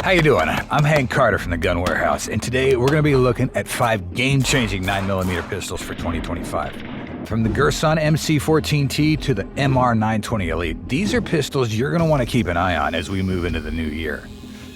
How you doing? I'm Hank Carter from the Gun Warehouse, and today we're going to be looking at 5 game-changing 9mm pistols for 2025. From the Girsan MC14T to the MR920 Elite, these are pistols you're going to want to keep an eye on as we move into the new year.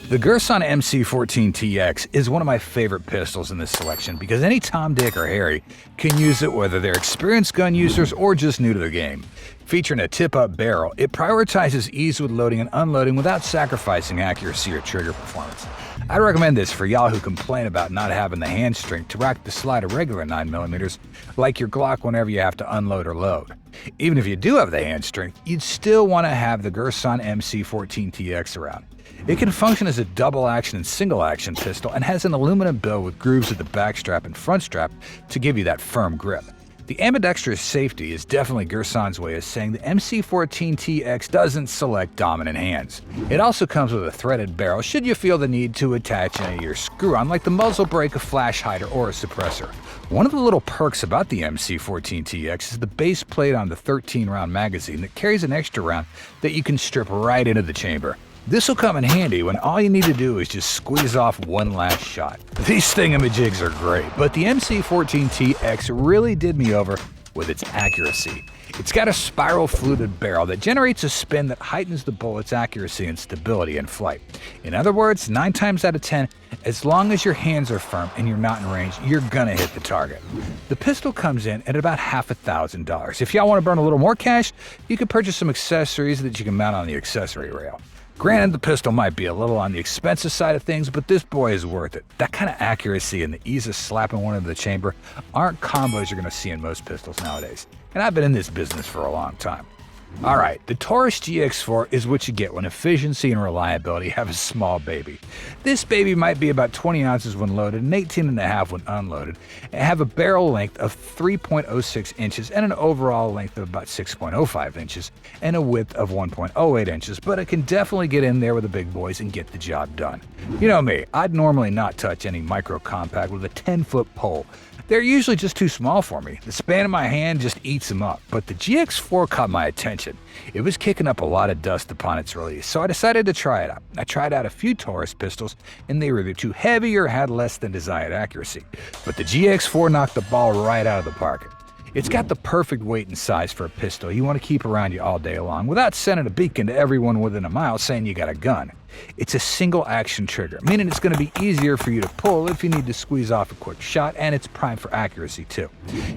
The Girsan MC14TX is one of my favorite pistols in this selection because any Tom, Dick, or Harry can use it, whether they're experienced gun users or just new to the game. Featuring a tip-up barrel, it prioritizes ease with loading and unloading without sacrificing accuracy or trigger performance. I'd recommend this for y'all who complain about not having the hand strength to rack the slide of regular 9mm, like your Glock whenever you have to unload or load. Even if you do have the hand strength, you'd still want to have the Girsan MC14TX around. It can function as a double-action and single-action pistol and has an aluminum bill with grooves at the back strap and front strap to give you that firm grip. The ambidextrous safety is definitely Girsan's way of saying the MC14TX doesn't select dominant hands. It also comes with a threaded barrel should you feel the need to attach any of your screw-on, like the muzzle brake, a flash hider, or a suppressor. One of the little perks about the MC14TX is the base plate on the 13-round magazine that carries an extra round that you can strip right into the chamber. This will come in handy when all you need to do is just squeeze off one last shot. These thingamajigs are great, but the MC14TX really did me over with its accuracy. It's got a spiral fluted barrel that generates a spin that heightens the bullet's accuracy and stability in flight. In other words, 9 times out of 10, as long as your hands are firm and you're not in range, you're gonna hit the target. The pistol comes in at about $1,000. If y'all want to burn a little more cash, you can purchase some accessories that you can mount on the accessory rail. Granted, the pistol might be a little on the expensive side of things, but this boy is worth it. That kind of accuracy and the ease of slapping one into the chamber aren't combos you're going to see in most pistols nowadays. And I've been in this business for a long time. Alright, the Taurus GX4 is what you get when efficiency and reliability have a small baby. This baby might be about 20 ounces when loaded and 18.5 when unloaded, and have a barrel length of 3.06 inches and an overall length of about 6.05 inches and a width of 1.08 inches, but it can definitely get in there with the big boys and get the job done. You know me, I'd normally not touch any micro compact with a 10-foot pole. They're usually just too small for me. The span of my hand just eats them up, but the GX4 caught my attention. It was kicking up a lot of dust upon its release, so I decided to try it out. I tried out a few Taurus pistols, and they were either too heavy or had less than desired accuracy. But the GX4 knocked the ball right out of the park. It's got the perfect weight and size for a pistol you want to keep around you all day long without sending a beacon to everyone within a mile saying you got a gun. It's a single action trigger, meaning it's going to be easier for you to pull if you need to squeeze off a quick shot, and it's primed for accuracy too.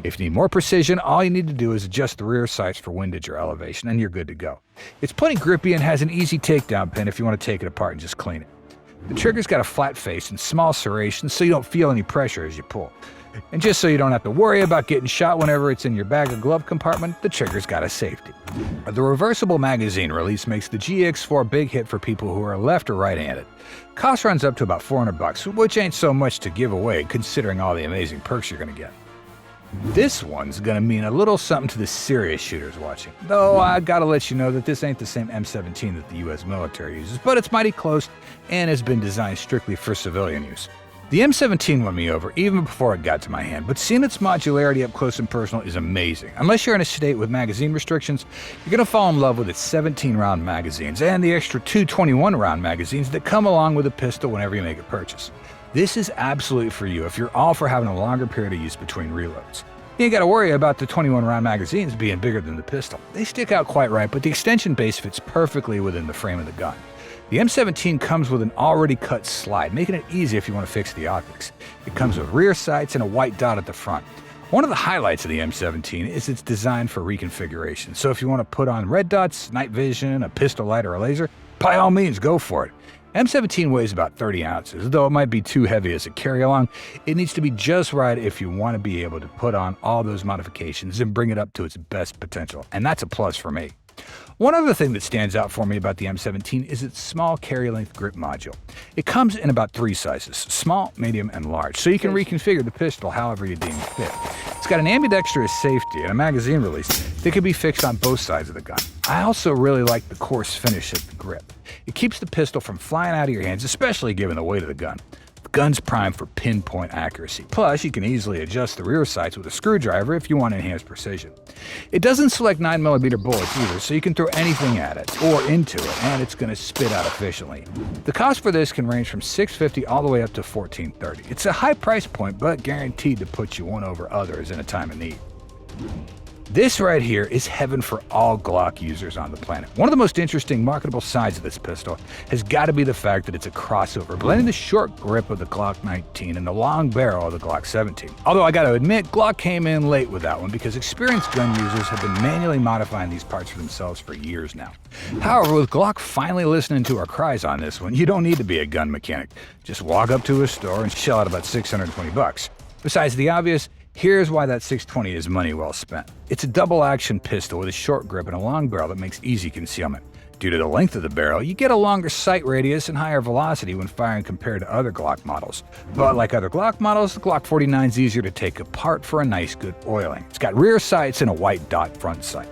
If you need more precision, all you need to do is adjust the rear sights for windage or elevation and you're good to go. It's plenty grippy and has an easy takedown pin if you want to take it apart and just clean it. The trigger's got a flat face and small serrations so you don't feel any pressure as you pull. And just so you don't have to worry about getting shot whenever it's in your bag or glove compartment, the trigger's got a safety. The reversible magazine release makes the GX4 a big hit for people who are left or right-handed. Cost runs up to about $400, which ain't so much to give away considering all the amazing perks you're gonna get. This one's gonna mean a little something to the serious shooters watching. Though I gotta let you know that this ain't the same M17 that the US military uses, but it's mighty close and has been designed strictly for civilian use. The M17 won me over even before it got to my hand, but seeing its modularity up close and personal is amazing. Unless you're in a state with magazine restrictions, you're going to fall in love with its 17-round magazines and the extra 2 21-round magazines that come along with the pistol whenever you make a purchase. This is absolutely for you if you're all for having a longer period of use between reloads. You ain't got to worry about the 21-round magazines being bigger than the pistol. They stick out quite right, but the extension base fits perfectly within the frame of the gun. The M17 comes with an already cut slide, making it easy if you want to fix the optics. It comes with rear sights and a white dot at the front. One of the highlights of the M17 is its design for reconfiguration, so if you want to put on red dots, night vision, a pistol light, or a laser, by all means go for it. M17 weighs about 30 ounces, though it might be too heavy as a carry-along. It needs to be just right if you want to be able to put on all those modifications and bring it up to its best potential, and that's a plus for me. One other thing that stands out for me about the M17 is its small carry-length grip module. It comes in about 3 sizes, small, medium, and large, so you can reconfigure the pistol however you deem fit. It's got an ambidextrous safety and a magazine release that can be fixed on both sides of the gun. I also really like the coarse finish of the grip. It keeps the pistol from flying out of your hands, especially given the weight of the gun. The gun's primed for pinpoint accuracy. Plus, you can easily adjust the rear sights with a screwdriver if you want enhanced precision. It doesn't select 9mm bullets either, so you can throw anything at it or into it, and it's going to spit out efficiently. The cost for this can range from $650 all the way up to $1,430. It's a high price point, but guaranteed to put you one over others in a time of need. This right here is heaven for all Glock users on the planet. One of the most interesting marketable sides of this pistol has got to be the fact that it's a crossover, blending the short grip of the Glock 19 and the long barrel of the Glock 17. Although I got to admit, Glock came in late with that one because experienced gun users have been manually modifying these parts for themselves for years now. However, with Glock finally listening to our cries on this one, you don't need to be a gun mechanic. Just walk up to a store and shell out about $620. Besides the obvious, here's why that $620 is money well spent. It's a double-action pistol with a short grip and a long barrel that makes easy concealment. Due to the length of the barrel, you get a longer sight radius and higher velocity when firing compared to other Glock models. But like other Glock models, the Glock 49 is easier to take apart for a nice good oiling. It's got rear sights and a white dot front sight.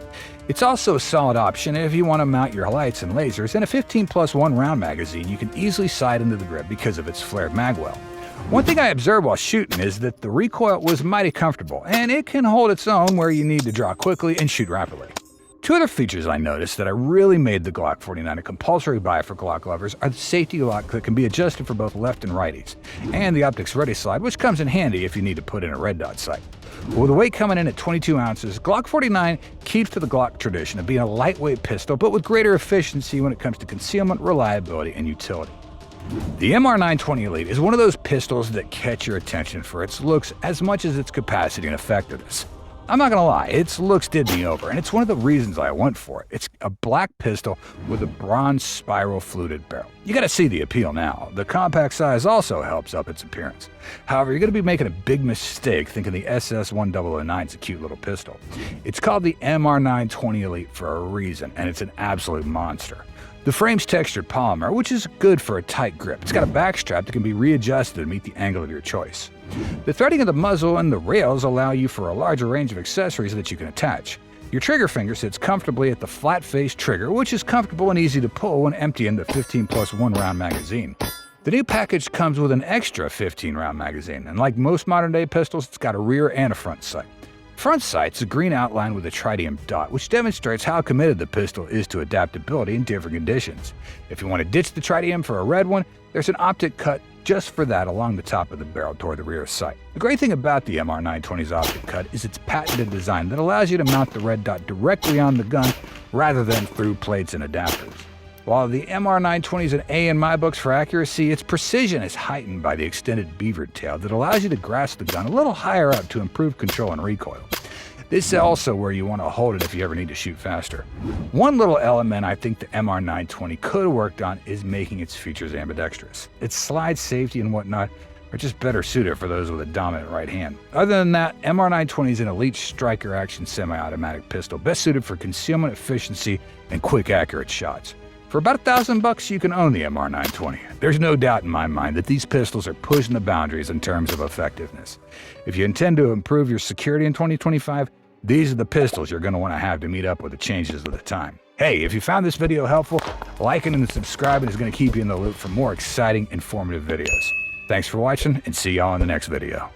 It's also a solid option if you want to mount your lights and lasers, and a 15+1 round magazine you can easily slide into the grip because of its flared magwell. One thing I observed while shooting is that the recoil was mighty comfortable, and it can hold its own where you need to draw quickly and shoot rapidly. Two other features I noticed that really made the Glock 49 a compulsory buy for Glock lovers are the safety lock that can be adjusted for both left and righties, and the optics ready slide, which comes in handy if you need to put in a red dot sight. With the weight coming in at 22 ounces, Glock 49 keeps to the Glock tradition of being a lightweight pistol, but with greater efficiency when it comes to concealment, reliability, and utility. The MR920 Elite is one of those pistols that catch your attention for its looks as much as its capacity and effectiveness. I'm not gonna lie, its looks did me over, and it's one of the reasons I went for it. It's a black pistol with a bronze spiral fluted barrel. You gotta see the appeal now. The compact size also helps up its appearance. However, you're gonna be making a big mistake thinking the SS1009 is a cute little pistol. It's called the MR920 Elite for a reason, and it's an absolute monster. The frame's textured polymer, which is good for a tight grip. It's got a back strap that can be readjusted to meet the angle of your choice. The threading of the muzzle and the rails allow you for a larger range of accessories that you can attach. Your trigger finger sits comfortably at the flat-face trigger, which is comfortable and easy to pull when emptying the 15+1 round magazine. The new package comes with an extra 15-round magazine, and like most modern-day pistols, it's got a rear and a front sight. Front sight's a green outline with a tritium dot, which demonstrates how committed the pistol is to adaptability in different conditions. If you want to ditch the tritium for a red one, there's an optic cut just for that along the top of the barrel toward the rear sight. The great thing about the MR920's optic cut is its patented design that allows you to mount the red dot directly on the gun rather than through plates and adapters. While the MR920 is an A in my books for accuracy, its precision is heightened by the extended beaver tail that allows you to grasp the gun a little higher up to improve control and recoil. This is also where you want to hold it if you ever need to shoot faster. One little element I think the MR920 could have worked on is making its features ambidextrous. Its slide safety and whatnot are just better suited for those with a dominant right hand. Other than that, MR920 is an elite striker action semi-automatic pistol, best suited for concealment efficiency and quick accurate shots. For about $1,000 you can own the MR920. There's no doubt in my mind that these pistols are pushing the boundaries in terms of effectiveness. If you intend to improve your security in 2025, these are the pistols you're going to want to have to meet up with the changes of the time. Hey, if you found this video helpful, liking and subscribing is going to keep you in the loop for more exciting, informative videos. Thanks for watching, and see y'all in the next video.